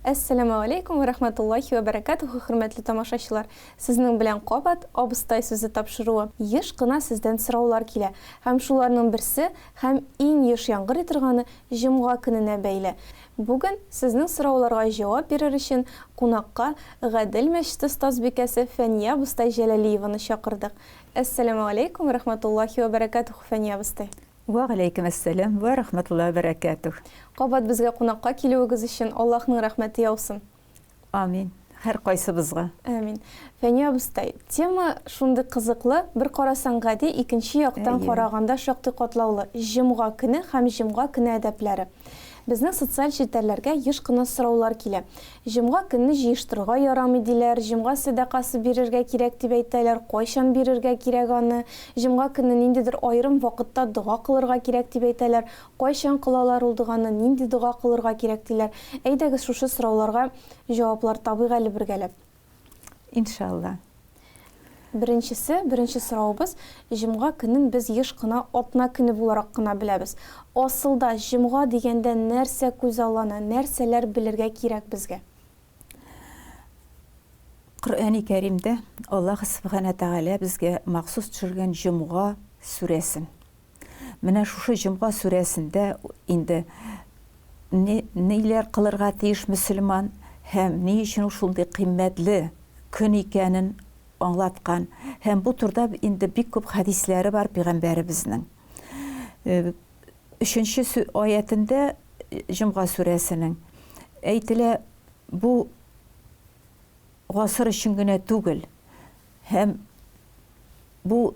Assalamu alaikum ve rahmetullahi ve berekatuhu, hürmetli tamaşaçılar. Sizning bilan Qobat Obustay so'zi topshiruvi. Yish qina sizdan so'rovlar kela. Ham shularning birisi, ham eng yish yang'ir etirgani Jum'a kunine beyli. Bugun sizning so'rovlarga javob berar uchun qo'noqqa G'adil Masjidi ustozbekasi Faniya Obustay Jalaliyevani chaqirdik. Assalamu alaikum ve rahmetullahi ve berekatuhu Faniya Obustay. Wa alaykum assalam wa rahmatullahi wa barakatuh. Qobat bizga qo'noqqa keluviniz uchun Allohning rahmati yog'sin. Amin. Har qaysibizga. Amin. Faniya Obustay, tema shunday qiziqli, bir qarasang g'adi, ikkinchi yoqdan qaraganda shoqti qotlovli. Jum'a kuni ham Jum'a kuni adablari. Bizning sotsial chetlarga yish qina so'rovlar kela. Jum'a kunni jiyishtirga yaramadilar, Jum'a sadaqasi berishga kerak deb aytadilar, qo'yshon berishga kerakani, Jum'a kunni nindidir ayrim vaqtda duo qilirga kerak deb aytadilar, qo'yshon qilalar oldigani, nindi duo qilirga kerak deylar. Aydagi shu so'rovlarga javoblar tabiiy birgalab. İnşallah. Birinchi so'rovimiz, Jum'a kunini biz yish qina otna kuni bo'laroq qina bilamiz. Aslida Jum'a deganda narsa ko'zallana, narsalar bilirga kerak bizga. Qur'oni Karimda Alloh subhanahu taala bizga maxsus tushirgan Jum'a suresin. Mana shu Jum'a suresinde endi neler qilirga teyish musulmon hem ne için shunday qimmatli kun ekanini anlatkan. Hem bu turda indi bir ko'p hadislari var Peygamberimizning. 3. ayetinde Jum'a suresinin aytila bu asır için gene tugul. Hem bu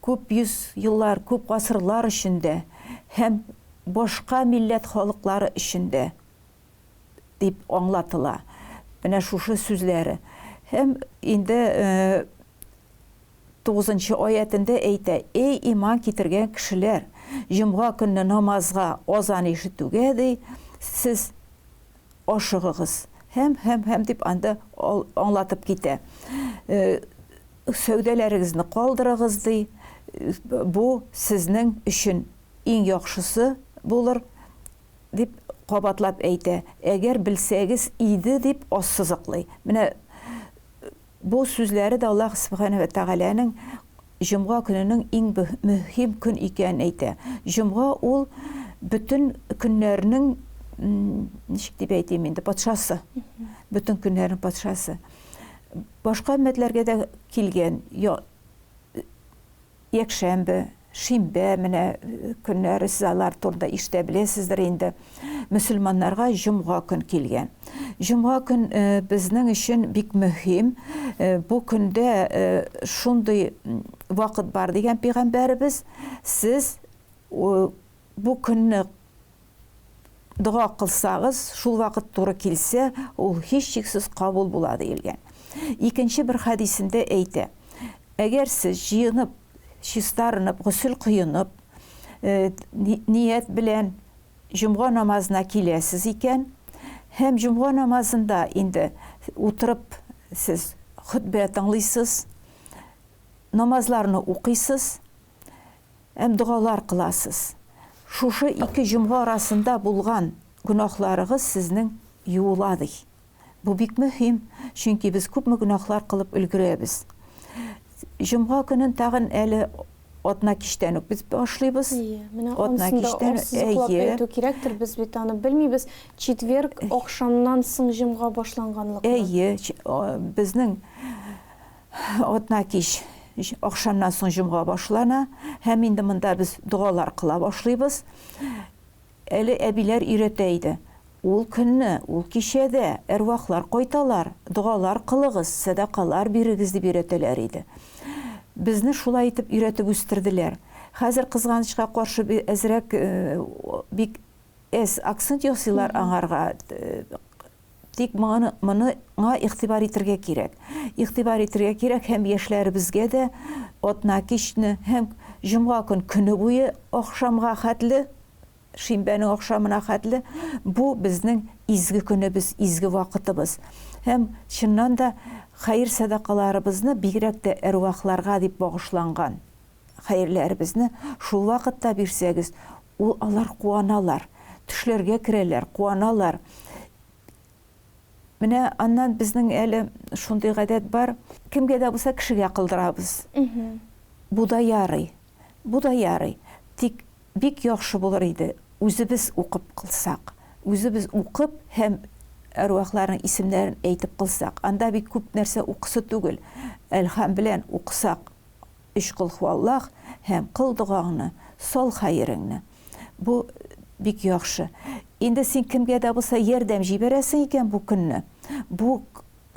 köp yüz yıllar, köp asırlar içinde hem başka millet halkları içinde deyip anlatıla. Bana şu sözleri. Hem indi 9. ayetinde ayta, ey iman getirgen kişiler, Jum'a günü namazga azan işitüge siz aşığınız. Hem deyip anda anlatıp gide. Sövdelerinizni kaldırığız dey. Bu sizin için en yaxşısı bulur deyip qabatlap ayta. Eğer bilseniz iyiydi deyip assızıqlay. Mine bu sözleri de Allah subhanahu ve teala'nın Jum'a gününün en mühim gün iken ayta. Jum'a ol bütün günlerinin nişik deyim indi patşası. Bütün günlerin patşası. Başka ümmetlerge de kelgen ya yekşembe, şimbe mine günleri sizalar turda işte bilesizdir indi. Müslümanlarga Jum'a gün kelgen. Jum'a gün bizning için bik mühim. Bu günde şunday vakit var degan Peygamberimiz siz bu günni dua kılsağız, şu vakit doğru kilse, o hiç şeksiz kabul buladı ilgen. İkinci bir hadisinde eydi. Eğer siz jiyinip, şistarinip, gusül kıyınıp, niyet bilen Jum'a namazına kilesiz iken, hem Jum'a namazında indi oturup siz hutbe tanlısız, namazlarını okuysız, hem dualar kılasız. Şuşu iki Jum'a arasında bulgan günahlarınız sizin yuğuladı. Bu bik mühim. Çünkü biz köp günahlar kılıp ülgürebiz. Jum'a günün tağın eli otna kiştenuk. Biz başlayız. Otna kiştenuk. Orsuzluk kerektir biz bir tane bilmeyiz. Çetverk akşamdan soň Jum'a başlanganlıqni. Bizning otna kiş akşamdan soň Jum'a başlana. Hem indi mında biz dualar kıla başlayız. Eli ebiler üreteydi. Ol günni, ol kişede ervahlar koytalar, dualar kılığız, sadakalar birigiz dep üreteler idi. Bizni şulay etip üretip üstürdiler. Hazır kızganычka karşı bir ezrek bik aksent yosılar anarga tek mana ihtibar etirge kerek. İhtibar etirge kerek hem yaşlarımızga de otna kişni hem Jum'a günü boyu akşamga hatlı, şimbenin akşamına hatlı. Bu bizning izgi günübüz, izgi vakitimiz. Hem şundan da hayır sadakalarımızı bigrek de ervahlarga dep bağışlangan hayırlarımızı şu vakitte Менә аннан безнең әле шундый гадәт бар, кемгә дә булса кешегә кылдырабыз. Бу да ярый. Бу да ярый. Тик бик яхшы булыр иде үзебез укып кылсак. Үзебез укып һәм әрвахларның исемнәрен әйтеп кылсак. Анда бик күп нәрсә укысы түгел. Әлхәм белән укысак, иш кыл хуаллах һәм кыл дугаңны, сол хәйреңне. Бу бик яхшы. Инде син кемгә дә булса ярдәм җибәрәсең икән бу көнне. Бу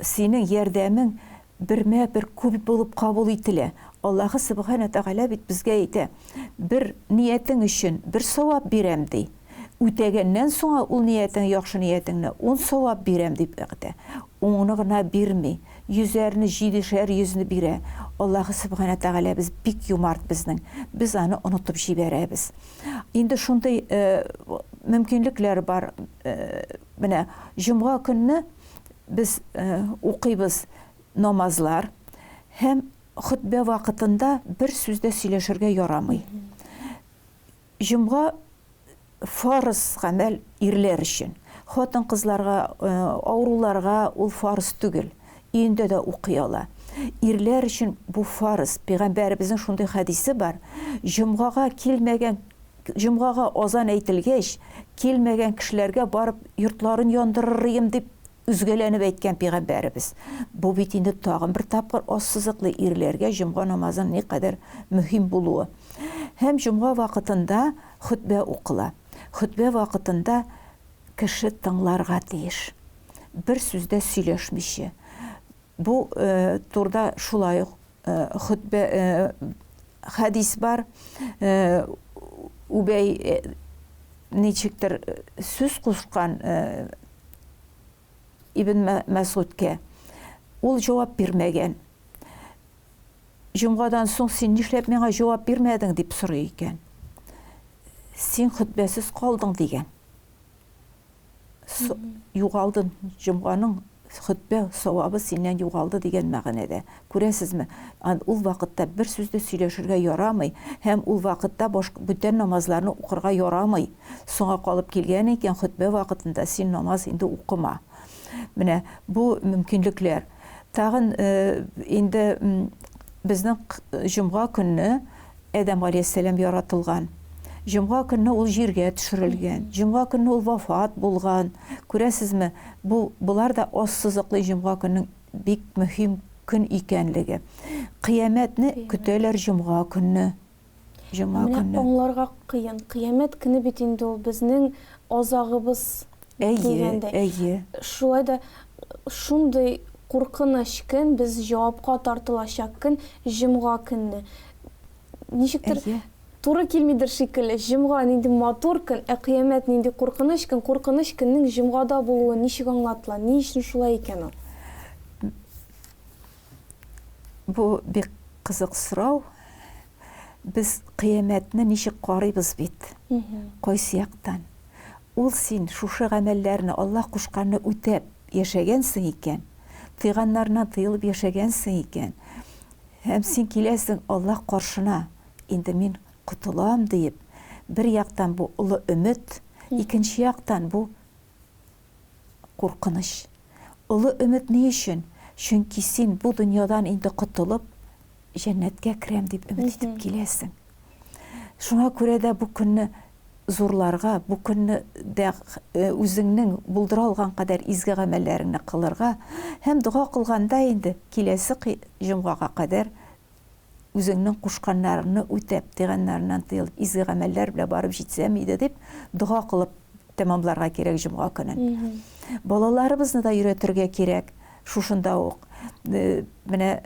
синең ярдәмең бермә-бер күп булып кабул ителә. Аллаһы Субхана Тәгалә бит безгә әйтә, бер ниятең өчен бер савап бирәм ди. Үтәгәннән соң ул ниятең яхшы ниятеңне 10 савап бирәм дип әйтә. Уны гына бирми, йөзәрне, 7-шәр йөзне бирә. Аллаһы Субхана Тәгалә без бик юмарт безнең. Без аны онытып җибәрәбез. Инде шундый мөмкинлекләр бар. Менә җомга көнне без укыйбыз намазлар һәм хутбә вакытында бер сүздә сөйләшергә ярамый. Җомга фарыз гамәл ирләр өчен. Хатын кызларга, авыруларга ул фарыз түгел. Инде дә укый ала. Ирләр өчен бу фарыз. Пәйгамбәребезнең шундый хадисе бар. Җомгага азан әйтелгәч, килмәгән кешеләргә барып йортларын яндырырым дип үзгәләнеп әйткән пәйгамбәребез. Бу бит инде тагын бер тапкыр ассызыклы ирләргә җомга намазын ни кадәр мөһим булуы. Һәм җомга вакытында хутбә укыла. Хутбә вакытында кеше тыңларга тиеш. Бер сүздә сөйләшмичә. Бу турда шулай хутбә хадис бар. Убей ничектер сүз кушкан Ибн Мәсгудкә. Ул җавап бирмәгән. Җомгадан соң син нишләп миңа җавап бирмәдең дип сорый икән. Син хутбәсез калдың дигән. Югалдың, җомганың хутбә савабы синнән югалды дигән мәгънәдә. Күрәсезме? Ул вакытта бер сүздә сөйләшергә ярамый, һәм ул вакытта бүтән намазларны укырга ярамый. Соңга калып килгән икән хутбә вакытында син намаз инде укыма. Менә бу мөмкинлекләр. Тагын инде безнең җомга көнне Адам алейһиссалам яратылган. Җомга көнне ул җиргә төшерелгән. Җомга көнне ул вафат булган. Күрәсезме? Булар да ассызыклы җомга көннең бик мөһим көн икәнлеге. Кыямәтне көтәләр җомга көнне. Җомга көнне. Менә аңларга кыен. Кыямәт көне бит инде ул безнең азагыбыз дигәндә. Әйе. Шулай да шундый куркыныч көн, без җавапка тартылачак көн җомга көнне. Ничектер туры килмидер шикелле. Җомга нинди матур көн, кыямәт нинди куркыныч көн. Куркыныч көннең җомгада булуы ничек аңлатыла? Ни өчен шулай икән ул? Бу бик кызык сорау. Без кыямәтне ничек карыйбыз бит? Кайсы яктан? Ул син шушы гамәлләрне Аллаһ кушканны үтәп яшәгәнсең икән, тыйганнарына тыелып яшәгәнсең икән, һәм син киләсең Аллаһ каршына, инде мин кутылам дип, бер яктан бу улы өмет, икенче яктан бу куркыныч. Улы өмет ни өчен? Чөнки син бу дөньядан инде кутылып, җәннәткә керәм дип өмет итеп киләсең. Шуңа күрә дә бу көнне зурларга, бу көнне дә үзеңнең булдыра алган кадәр изге гамәлләреңне кылырга һәм дуга кылганда инде киләсе җомгага кадәр үзеңнең кушканнарыңны үтәп, тыйганнарыңнан тыелып, изге гамәлләр белән барып җитсәм иде дип дуга кылып тәмамларга кирәк җомга көнен. Балаларыбызны да өйрәтергә кирәк. Шушында ук. Менә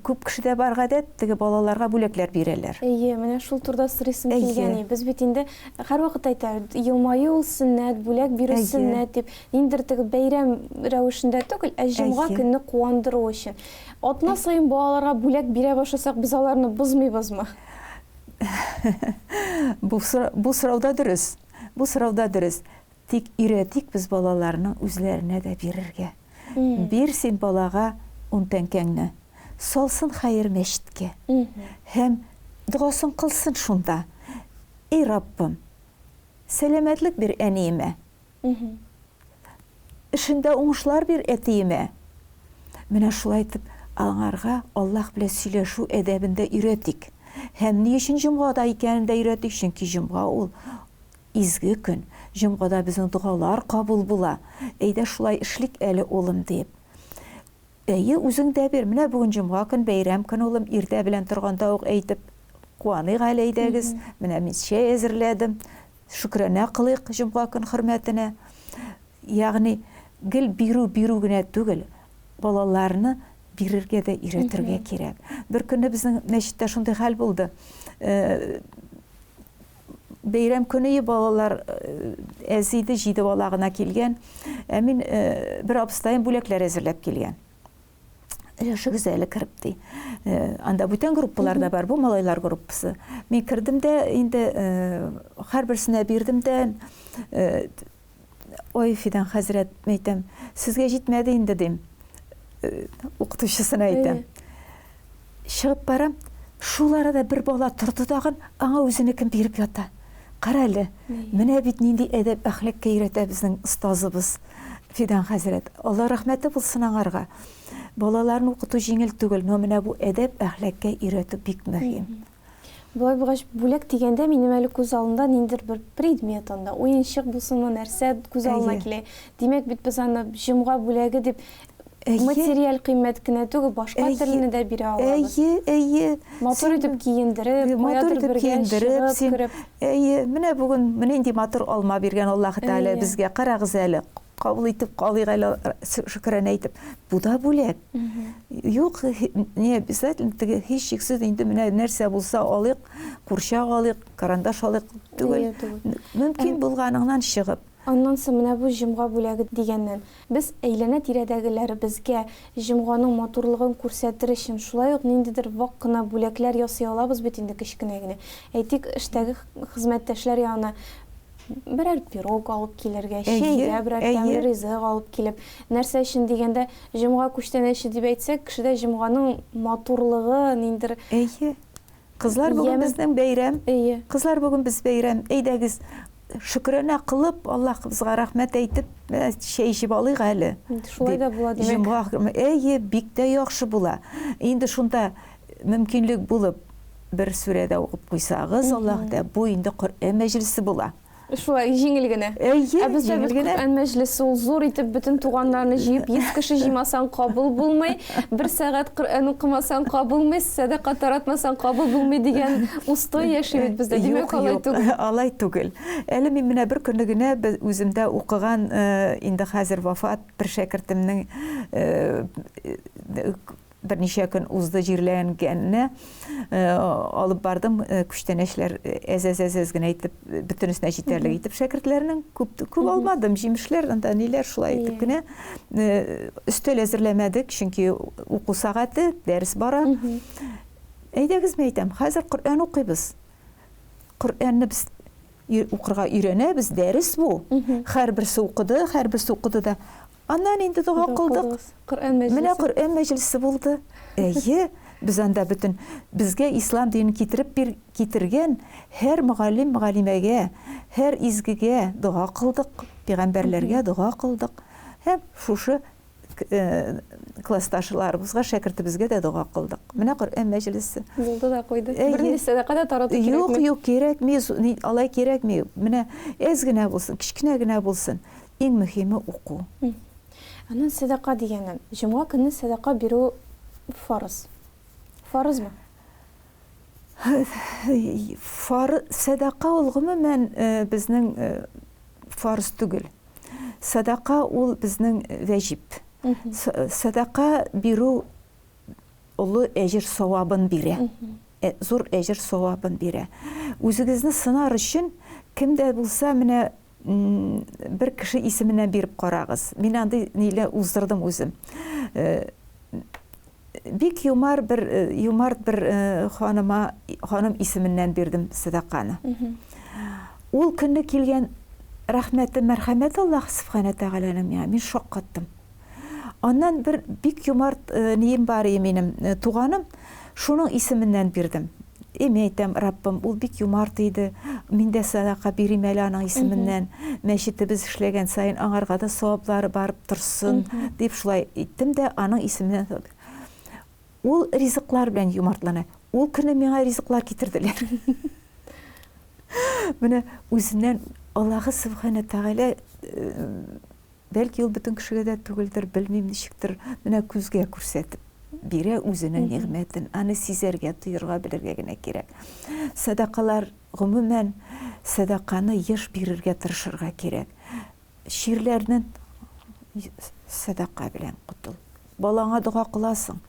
күп кешедә бар гадәт, теге балаларга бүләкләр бирәләр. Әйе, менә шул турда сорыйсым килгән. Без бит инде һәрвакыт әйтәбез, елмаю сөннәт, бүләк бирү сөннәт дип, ниндер теге бәйрәм рәвешендә түгел, җомга көнне куандыру өчен. Атна сайын балаларга бүләк бирә башласак, без аларны бозмыйбызмы? Бу сорауда дөрес. Бу сорауда дөрес. Тик өйрәтик без балаларның үзләренә дә бирергә. Бир син балага 10 тәңкәңне. Салсын хәйр мәчеткә. Һәм дугасын кылсын шунда. Эй Раббым, сәламәтлек бир әниемә. ішінде уңышлар бир әтиеме. Менә шулай итеп, аңарга Аллаһ белән сөйләшү әдәбендә өйрәтик. Һәм ни өчен җомгада икәнен дә өйрәтик, чөнки җомга ул изге көн. Җомгада безнең дугалар кабул була. Әйдә шулай эшлик әле улым дип. Әйе, үзең дә бир. Менә бүген җомга көн, бәйрәм көн улым, иртә белән торганда ук әйтеп, куаныйк әле әйдәгез. Менә мин чәй әзерләдем. Шөкранә кылыйк җомга көн хөрмәтенә. Ягъни гел бирү генә түгел, балаларны бирергә дә өйрәтергә кирәк. Бер көнне безнең мәчеттә шундый хәл булды. Бәйрәм көне балалар әзиде, 7 бала гына килгән. Мин бер абыстайым бүләкләр әзерләп килгән. Яшыгыз әле кіріп ди. Анда бүтән группалар да бар, бу малайлар группасы. Мин кірдім дә, инде һәрберсенә бирдем дә, ой, Фидан хәзрәт, әйтәм, сезгә җитмәде инде дим. Укытучысына әйтәм. Чыгып барам, шул арада бер бала торды дагы, аңа үзенекен биреп ята. Кара әле, менә бит нинди әдәп әхлакка өйрәтә безнең остазыбыз Фидан хәзрәт. Алла рәхмәте булсын аңарга. Балаларны укыту җиңел түгел, но менә бу әдәп әхлакка өйрәтү бик мөһим. Булай булгач, бүләк дигәндә минем әле күз алдымда ниндидер бер предмет анда, уенчык булсынмы, нәрсә күз алдына килә. Димәк бит без аны җомга бүләге дип материаль кыйммәт кенә түгел, башка төрлене дә бирә алабыз. Әйе. Матур итеп киендереп, каядыр бергә чыгып, әйе, менә бүген нинди матур алма биргән Аллаһ Тәгалә безгә, карагыз әле. Кабул итеп калыйк әле, шөкранә әйтеп. Бу да бүләк. Юк, не обязательно һич шиксез инде менә нәрсә булса алыйк, курчак алыйк, карандаш алыйк түгел. Мөмкин булганыңнан чыгып. Аннан соң менә бу җомга бүләге дигәннән без әйләнә тирәдәгеләр безгә җомганың матурлыгын күрсәтер өчен шулай ук ниндидер вак кына бүләкләр ясый алабыз бит инде кечкенә генә. Әйтик, эштәге хезмәттәшләр янына берәр пирог алып килергә, чәйгә берәр тәмле ризык алып килеп, нәрсә өчен дигәндә җомга күчтәнәче дип әйтсәк, кешедә җомганың матурлыгы ниндидер. Әйе. Кызлар бүген безнең бәйрәм. Кызлар бүген без бәйрәм. Әйдәгез, шөкранә кылып, Аллаһыбызга рәхмәт әйтеп, чәй эчеп алыйк әле. Шулай да була димәк. Әйе, бик тә яхшы була. Инде шунда мөмкинлек булып бер сүрәдә укып куйсагыз, Аллаһда бу инде Коръән мәҗлесе була. Шулай җиңел генә. Бездә Коръән мәҗлесе ул зур итеп бөтен туганнарны җыеп 100 кеше җыймасаң кабул булмый, 1 сәгать Коръән укымасаң кабул булмый, садака таратмасаң кабул булмый дигән устой яши бит бездә. Димәк алай түгел. Алай түгел. Әле мин менә бер көнне генә үземдә укыган инде хәзер вафат бер шәкертемнең берничә көн узды җирләнгәнне алып бардым, күчтәнәчләр әз генә итеп, бөтенесенә җитәрлек итеп шәкертләрнең күп алмадым, җимешләр, анда ниләр шулай итеп кенә өстәл әзерләмәдек, чөнки уку сәгате, дәрес бара. Әйдәгез, әйтәм, хәзер Коръән укыйбыз. Коръәнне без укырга өйрәнәбез, дәрес бу. Һәрберсе укыды да. Аннан инде дуга кылдык. Менә Коръән мәҗлесе булды. Әйе, без анда бөтен безгә ислам динен китергән һәр мугаллимәгә, һәр изгегә дуга кылдык, пәйгамбәрләргә дуга кылдык. Һәм шушы классташларыбызга, шәкертебезгә дә дуга кылдык. Менә Коръән мәҗлесе. Булды да куйды. Берничә садака да тарату кирәкме? Юк, кирәкми, алай кирәкми. Менә әз генә булсын, кичкенә генә булсын. Иң мөһиме уку. Аннан садака дигәннән, җомга көнне садака бирү фарыз. Фарызмы? Садака ул гомумән безнең фарыз түгел. Садака ул безнең ваҗиб. Садака бирү улы әҗр савабын бирә. Зур әҗр савабын бирә. Үзегезне сынар өчен кемдә булса менә бер кеше исеменә биреп карагыз. Мин анда нилә уздырдым үзем. Бик юмарт бер ханым исеменнән бирдем садаканы. Ул көнне килгән рәхмәте, мәрхәмәте Аллаһ Субхана Тәгаләнең, мин шаккаттым. Аннан бер бик юмарт нием бар минем туганым, шуның исеменнән бирдем. Эми әйтәм, Раббым, ул бик юмарт иде. Мин дә садака бирим әле аның исеменнән. Мәчетебез эшләгән сайын аңарга да саваплары барып торсын дип шулай иттем дә аның исеменнән. Ул ризыклар белән юмартлана. Ул көне миңа ризыклар китерделәр. Менә үзеннән Аллаһы Сүбхәнә Тәгалә бәлки ул бөтен кешегә дә түгелдер, белмим ничектер, менә күзгә күрсәтеп бирә үзенең нигъмәтен, аны сизәргә, тоерга белергә генә кирәк. Садакалар гомумән садаканы еш бирергә тырышырга кирәк. Ширләрнең садака белән кутыл. Балаңа дуга кыласың,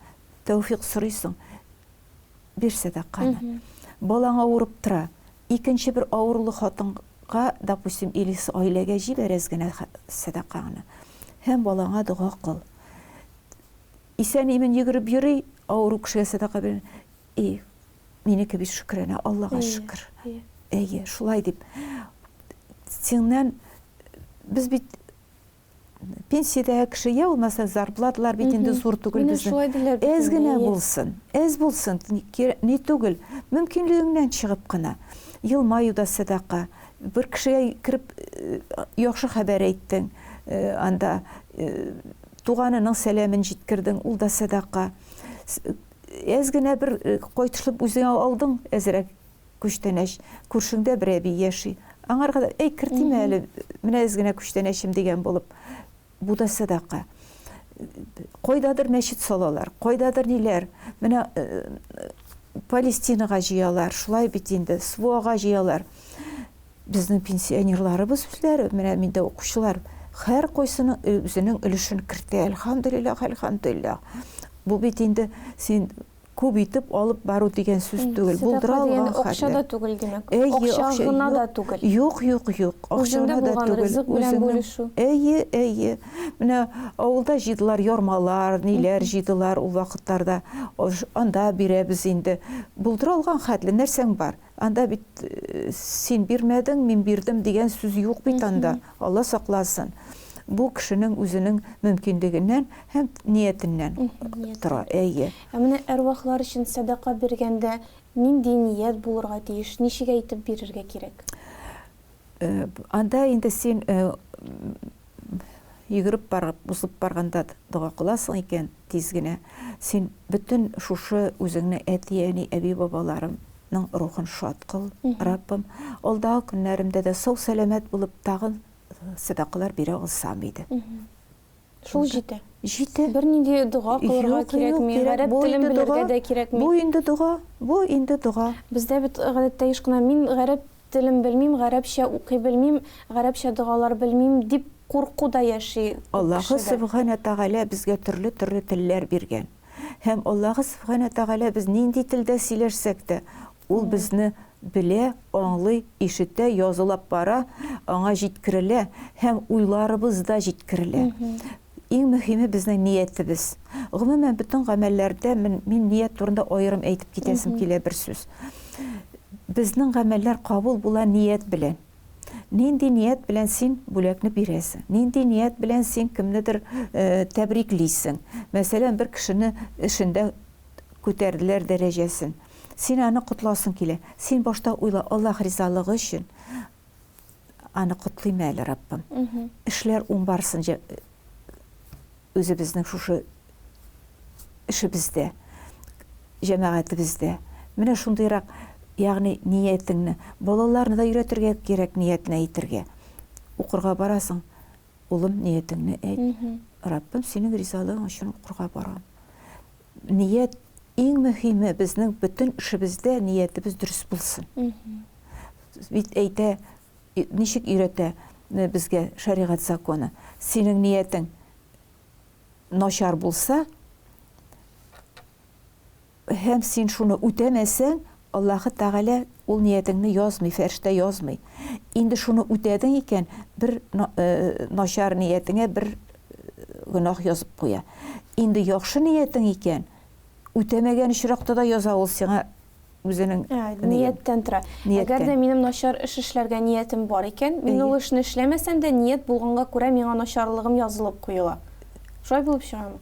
тәүфик сорыйсың, бир садаканы. Балаңа авырып тора, икенче бер авырлы хатынга, допустим, илис аиләгә җибәрәс генә садаканы. Һәм балаңа дуга кыл. Исән имен йөгереп йөри, авыру кешегә садака бирә. Минеке бит шөкранә, Аллага шөкер. Әйе, шулай дип. Синнән без бит пенсиядә кеше я булмаса зарплаталар бит инде зур түгел безнең. Әз генә булсын. Әз булсын, ни түгел. Мөмкинлегеңнән чыгып кына. Елмаю да садака. Бер кешегә кирип яхшы хәбәр әйттең. Анда туганының сәламын җиткердең, ул да садака. Әз генә бер кайтышлып үзеңә алдың, әзрәк күчтәнәш. Күршеңдә бер әби яши. Аңарга да кертиме әле, менә әз генә күчтәнәшем дигән булып. Бу да садака. Кайдадыр мәчет салалар, кайдадыр ниләр. Менә Палестинага җыялар, шулай бит инде, Свуага җыялар. Безнең пенсионерларыбыз үзләре, менә миндә укучылар, һәр кайсының үзенең өлешен кертә. Әлхәмдүлиллаһ, әлхәмдүлиллаһ. Бу бит инде син күп итеп алып бару дигән сүз түгел. Булдыра алган хәлләр. Акча да түгел димәк. Акча гына да түгел. Юк. Акча да түгел. Әйе. Менә авылда җыйдылар ярмалар, ниләр җыйдылар ул вакытларда. Анда бирәбез инде. Булдыра алган хәтле нәрсәң бар. Анда бит син бирмәдең, мин бирдем дигән сүз юк бит анда. Алла сакласын. Бу кешенең үзенең мөмкинлегеннән һәм ниятеннән тора. Әйе. Менә әрвахлар өчен садака биргәндә нинди ният булырга тиеш, ничек әйтеп бирергә кирәк? Анда инде син йөгереп барып, узып барганда дуга кыласың икән, тиз генә. Син бөтен шушы үзеңне әти-әни, әби-бабаларымның рухын шат кыл, Раббым. Алдагы көннәремдә дә сау сәламәт булып тагын садакалар бирә алсам иде. Шул җитә. Җитә. Бер нинди дуга кылырга кирәкми, гарәп телен белергә дә кирәкми. Бу инде дуга. Бездә бит гадәттә еш кына мин гарәп телен белмим, гарәпчә укый белмим, гарәпчә дугалар белмим дип курку да яши. Аллаһы Сүбхәнә Тәгалә безгә төрле телләр биргән. Һәм Аллаһы Сүбхәнә Тәгалә без нинди телдә сөйләшсәк тә, ул безне белә, аңлый, ишетә, язылып бара, аңа җиткерелә һәм уйларыбыз да җиткерелә. Иң мөһиме безнең ниятебез. Гомумән бөтен гамәлләрдә мин ният турында аерым әйтеп китәсем килә бер сүз. Безнең гамәлләр кабул була ният белән. Нинди ният белән син бүләкне бирәсең? Нинди ният белән син кемнедер тәбриклисең? Мәсәлән, бер кешене эшендә күтәрделәр дәрәҗәсен. Син аны котласың килә. Син башта уйла, Аллаһ ризалыгы өчен аны котлыйм әле, Раббым. Эшләр уң барсын үзебезнең шушы эшебездә, җәмәгатебездә. Менә шундыйрак, ягъни ниятеңне, балаларны да өйрәтергә кирәк, ниятне әйтергә. Укырга барасың, улым, ниятеңне әйт. Раббым, синең ризалыгың өчен укырга барам. Ният иң мөһиме безнең бөтен эшебездә ниятебез дөрес булсын. Бит әйтә, ничек өйрәтә безгә шәригать законы. Синең ниятең начар булса, һәм син шуны үтәмәсәң, Аллаһы Тәгалә ул ниятеңне язмый, фәрештә язмый. Инде шуны үтәдең икән, бер начар ниятеңә бер гөнаһ язып куя. Инде яхшы ниятең икән, үтәмәгән очракта да яза ул сиңа үзенең нияттән тора. Әгәр дә минем начар эш эшләргә ниятем бар икән, мин ул эшне эшләмәсәм дә ният булганга күрә миңа начарлыгым язылып куела. Шулай булып чыгамы?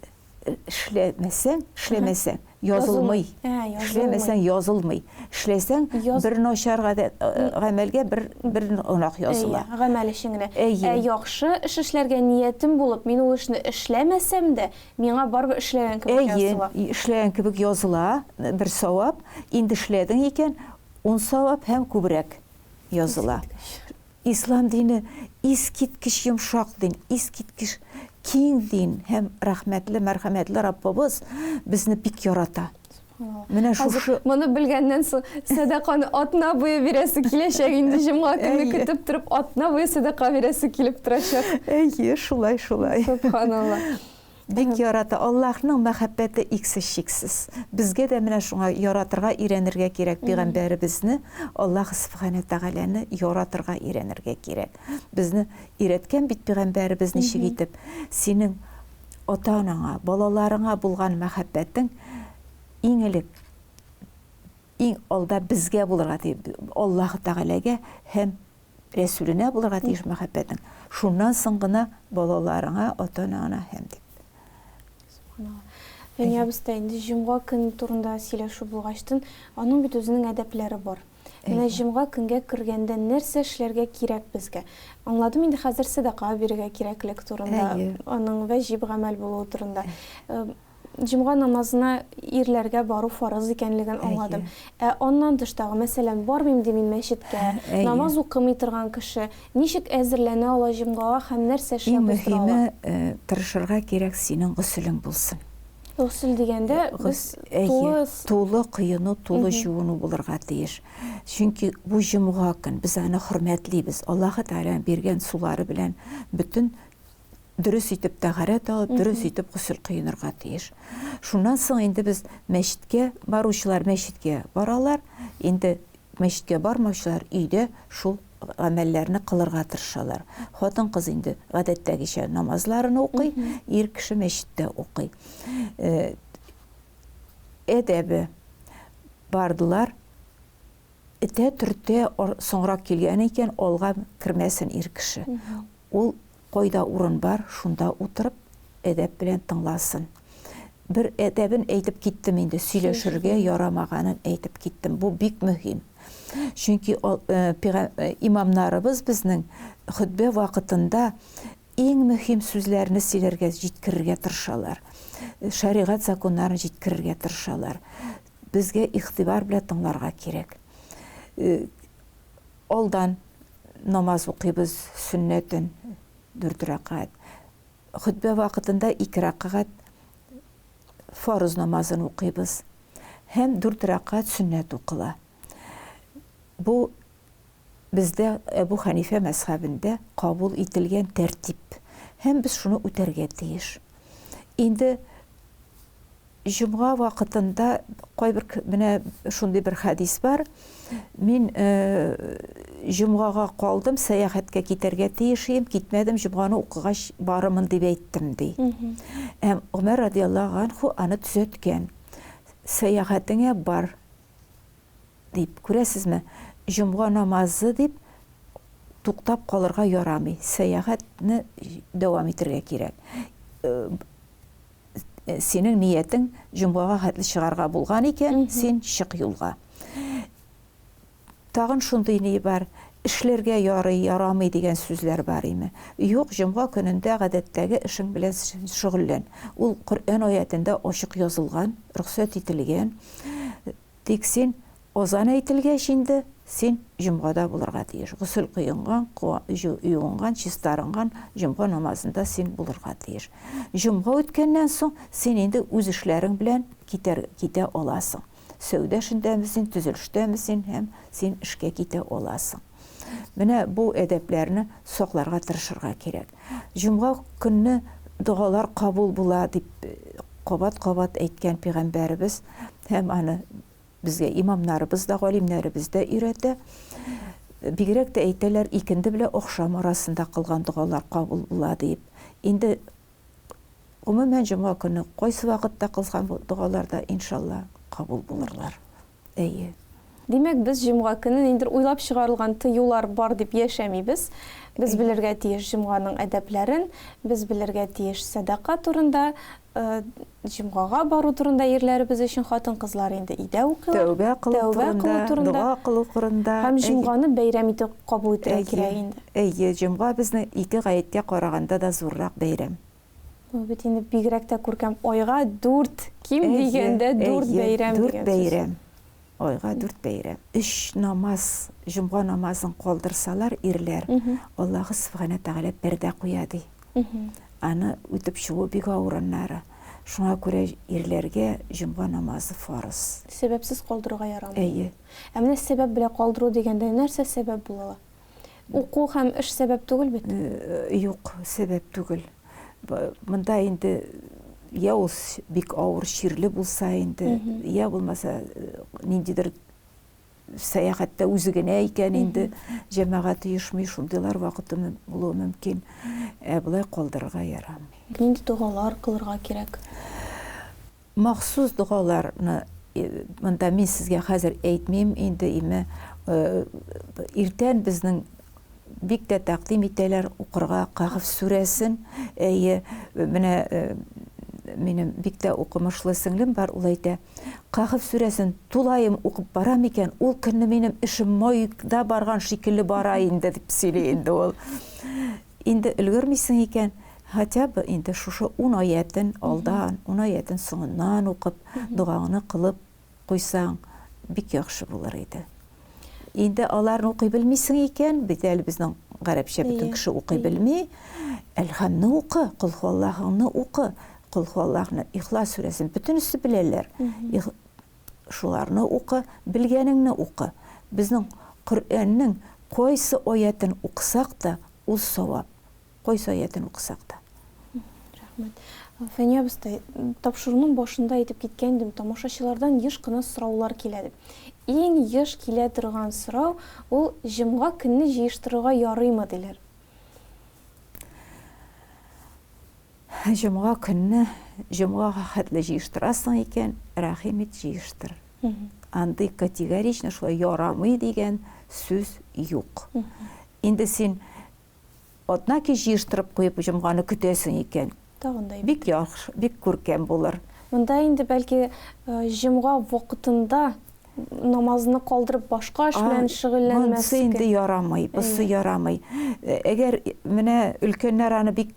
эшләмәсәң язылмый. Эшләмәсәң язылмый. Эшләсәң бер начар гамәлгә бер гынак языла. Гамәл өчен генә. Яхшы эш эшләргә ниятем булып, мин ул эшне эшләмәсәм дә, миңа барыбер эшләгән кебек языла. Эшләгән кебек языла, бер савап, инде эшләдең икән, 10 савап һәм күбрәк языла. İslam dini iskitkiş yumşak din, iskitkiş keng din, hem rahmetli, merhametli Rabbimiz bizni bik yarata. Менә шушы моны белгәннән соң садаканы атна буе бирәсе киләчәк, инде җомга көнне көтеп торып атна буе садака бирәсе килеп торачак. Шулай. Субханалла. Бик ярата. Аллаһның мәхәббәте иксез шиксез. Безгә дә менә шуңа яратырга өйрәнергә кирәк. Пәйгамбәребезне, Аллаһ Субхана Тәгаләне яратырга өйрәнергә кирәк. Безне өйрәткән бит пәйгамбәребез ничек итеп, синең ата-анаңа, балаларыңа булган мәхәббәтең иң элек, иң алда безгә булырга тиеш, Аллаһ Тәгаләгә һәм Рәсүленә булырга тиеш мәхәббәтең. Шуннан соң гына балаларыңа, ата-анаңа һәм дип. Фәния абыстай, инде җомга көн турында сөйләшү булгачтан, аның бит үзенең әдәпләре бар. Менә җомга көнгә кергәндә нәрсә эшләргә кирәк безгә? Аңладым инде хәзер садака бирергә кирәклек турында, аның ваҗиб гамәл булуы турында. Җомга намазына ирләргә бару фарыз икәнлеген аңладым. Аннан тыштагы, мәсәлән, бармыйм ди мин мәчеткә, намаз укымый торган кеше, ничек әзерләнә ала җомгага һәм нәрсә эшләп утыра ала? Иң мөһиме, тырышырга кирәк синең гусулың булсын. Гусул дигәндә без тулы кыйыну, тулы җуыну булырга тиеш. Чөнки бу җомга көн без аны хөрмәтлибез. Аллаһ Тәгалә биргән сулары белән бөтен дөрес итеп тәһарәт алып, дөрес итеп гусул кыйынырга тиеш. Шуннан соң инде без мәчеткә баручылар мәчеткә баралар, инде мәчеткә бармаучылар өйдә шул гамәлләрне кылырга тырышалар. Хатын кыз инде гадәттәгечә намазларын укый, ир кеше мәчеттә укый. Әдәбе бардылар. Түртә соңрак килгән икән, алга кирмәсен ир кеше. Ул койда урын бар, шунда утырып, әдәп белән тыңласын. Бер әдәбен әйтеп киттем инде, сөйләшергә ярамаганын әйтеп киттем. Бу бик мөһим. Чөнки имамнарыбыз безнең хутбә вакытында иң мөһим сүзләрне сөйләргә, җиткерергә тырышалар. Шәригать законнарын җиткерергә тырышалар. Безгә игътибар белән тыңларга кирәк. Алдан намаз укыйбыз, сөннәтен 4 рәкать. Хутбә вакытында 2 рәкать фарыз намазын укыйбыз. Һәм 4 рәкать сөннәт укыла. Бу бездә Әбу Ханифа мәзһәбендә кабул ителгән тәртип. Һәм без шуны үтәргә тиеш. Инде җомга вакытында кайбер менә шундый бер хадис бар. Мин җомгага калдым, сәяхәткә китәргә тиешем, китмәдем, җомганы укыгач барымын дип әйттем ди. Умар радиллаһу анху аны төзәткән. Сәяхәтеңә бар дип, күрәсезме? Җомга намазы дип туктап калырга ярамый. Сәяхәтне дәвам итәргә кирәк. Синең ниятең җомгага хәтле чыгарга булган икән, син чык юлга. Тагын шундый ни бар, эшләргә ярый, ярамый дигән сүзләр бар име? Юк, җомга көнендә гадәттәге эшең белән шөгыльлән. Ул Коръән аятында ачык язылган, рөхсәт ителгән. Тик син озан әйтелгәч инде, син җомгада булырга тиеш. Гусул кыйынган, юынган, чистарынган җомга намазында син булырга тиеш. Җомга үткәннән соң син инде үз эшләрең белән китә аласың. Сәүдәшендәмесин, төзелештәмесин, һәм син эшкә китә аласың. Менә бу әдәпләрне сакларга тырышырга кирәк. Җомга көнне дуалар кабул була дип кабат-кабат әйткән пәйгамбәребез һәм аны безгә имамнарыбыз да, галимнәребез дә өйрәтә. Бигрәк тә әйтәләр, икенде белән ахшам арасында кылган дуалар кабул була дип. Инде гомумән җомга көнне кайсы вакытта кылган дуаларда иншалла кабул булырлар. Әйе. Демәк, без җомга көнен инде уйлап чыгарылган тыюлар бар дип яшәмибез. Без белергә тиеш җомганың әдәпләрен, без белергә тиеш садака турында, җомгага бару турында ирләребез өчен хатын-кызлар инде идә укыйлар. Тәүбә кылу турында, дуа кылу турында. Һәм җомганы бәйрәм итеп кабул итәргә кирәк инде. Әйе, җомга безнең ике гаеткә караганда да зуррак бәйрәм. Бу бит инде бигрәк тә күркәм айга 4 ким дигәндә 4 бәйрәм дигән. 4 бәйрәм. Айга 4 бәйрәм. 3 намаз, җомга намазын калдырсалар ирләр, Аллаһ Субхана Тәгалә пәрдә куя ди. Аны үтеп чыгу бик авырыннары. Шуңа күрә ирләргә җомга намазы фарыз. Сәбәпсез калдырырга ярамый. Әйе. Ә менә сәбәп белән калдыру дигәндә нәрсә сәбәп була? Уку һәм эш сәбәп түгел бит. Юк, сәбәп түгел. Монда инде я ул бик авыр ширле булса инде, я булмаса ниндидер сәяхәттә үзе генә икән инде җәмәгать оешмый, шундыйлар вакыты булуы мөмкин. Булай калдырырга ярамый. Нинди дугалар кылырга кирәк? Махсус дугаларны монда мин сезгә хәзер әйтмим, инде име иртән безнең бик тә тәкъдим итәләр укырга Каһф сүрәсен. Әйе, менә минем бик тә укымышлы сеңлем бар, ул әйтә, Каһф сүрәсен тулайым укып барам икән, ул көнне минем эшем майда барган шикелле бара инде дип сөйли инде ул. Инде өлгермисең икән, хотя бы инде шушы 10 аятын алдан, 10 аятын соңыннан укып, дугаңны кылып куйсаң, бик яхшы булыр иде. Инде аларны укый белмисең икән, бит әле безнең гарәпчә бөтен кеше укый белми, әлхәмне укы, кул хуаллаһыңны укы, кул хуаллаһны Ихлас сүрәсен бөтенесе беләләр. Шуларны укы, белгәнеңне укы. Безнең Коръәннең кайсы аятын укысак та, ул савап. Кайсы аятын укысак та. Рәхмәт. Фәния абыстай, тапшыруның башында әйтеп киткәндем, тамашачылардан еш кына сораулар килә дип. Иң еш килә торган сорау ул җомга көнне җыештырырга ярыймы диләр. Җомга көнне җомгага хәтле җыештырасың икән, рәхим ит җыештыр. Андый категорично шулай ярамый дигән сүз юк. Инде син однаки җыештырып куеп җомганы көтәсең икән. Тагындай. Бик яхшы, бик күркәм булыр. Монда инде бәлки җомга вакытында намазны калдырып башка эш белән шөгыльләнмәскә. Монсы инде ярамый, бусы ярамый. Әгәр менә өлкәннәр аны бик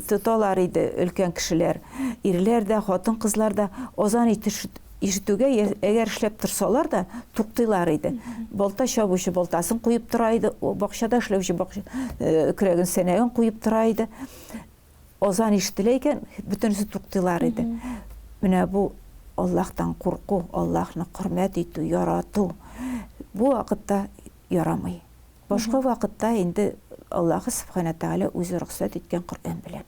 тоталар иде, өлкән кешеләр, ирләр дә, хатын-кызлар да азан ишетүгә әгәр эшләп торсалар да туктыйлар иде. Балта чабучы балтасын куеп тора иде, бакчада эшләүче көрәген сәнәген куеп тора иде. Азан ишетелә икән, бөтенесе туктыйлар иде. Менә бу Аллаһтан курку, Аллаһны хөрмәт итү, ярату. Бу вакытта ярамый. Башка вакытта инде Аллаһ Субхана Тәгалә үзе рөхсәт иткән Коръән белән.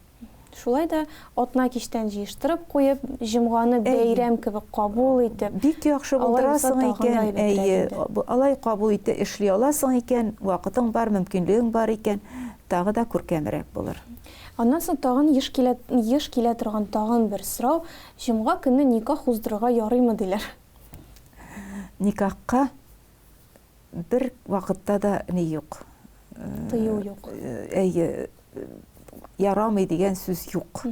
Шулай да атна кичтән җыештырып куеп, җомганы бәйрәм кебек кабул итеп, бик яхшы булдырасың икән, әйе, алай кабул итеп эшли аласың икән, вакытың бар, мөмкинлегең бар икән, тагы да күркәмрәк булыр. Аннан соң тагын еш килә торган тагын бер сорау, җомга көнне никах уздырырга ярыймы диләр. Никахка бер вакытта да ни юк. Тыю юк. Әйе, ярамый дигән сүз юк.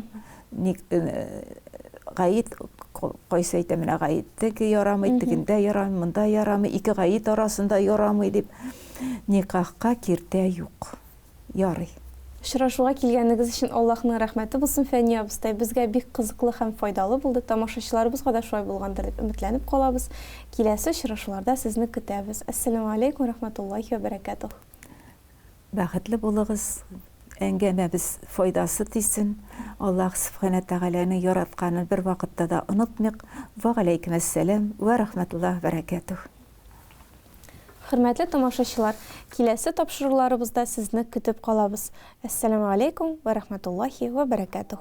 Гаит кайсы әйтә, менә гаиттәге ярамый, тегендә ярамый, монда ярамый, ике гаит арасында ярамый дип, никахка киртә юк. Ярый. Очрашуга килгәнегез өчен Аллаһның рәхмәте булсын, Фәния абыстай. Безгә бик кызыклы һәм файдалы булды. Тамашачыларыбызга да шулай булгандыр дип өметләнеп калабыз. Киләсе очрашуларда сезне көтәбез. Ассаламу алейкум, рахматуллахи ва баракатух. Бәхетле булыгыз. Әңгәмәбез файдасы тисен. Аллаһ Субхана Тәгаләне яратканын бер вакытта да онытмыйк. Ва алейкум ассалам ва рахматуллаһи ва баракатух. Хөрмәтле тамашачылар, киләсе тапшыруларыбызда сезне көтеп калабыз. Ассаламу алейкум ва рахматуллахи ва баракатух.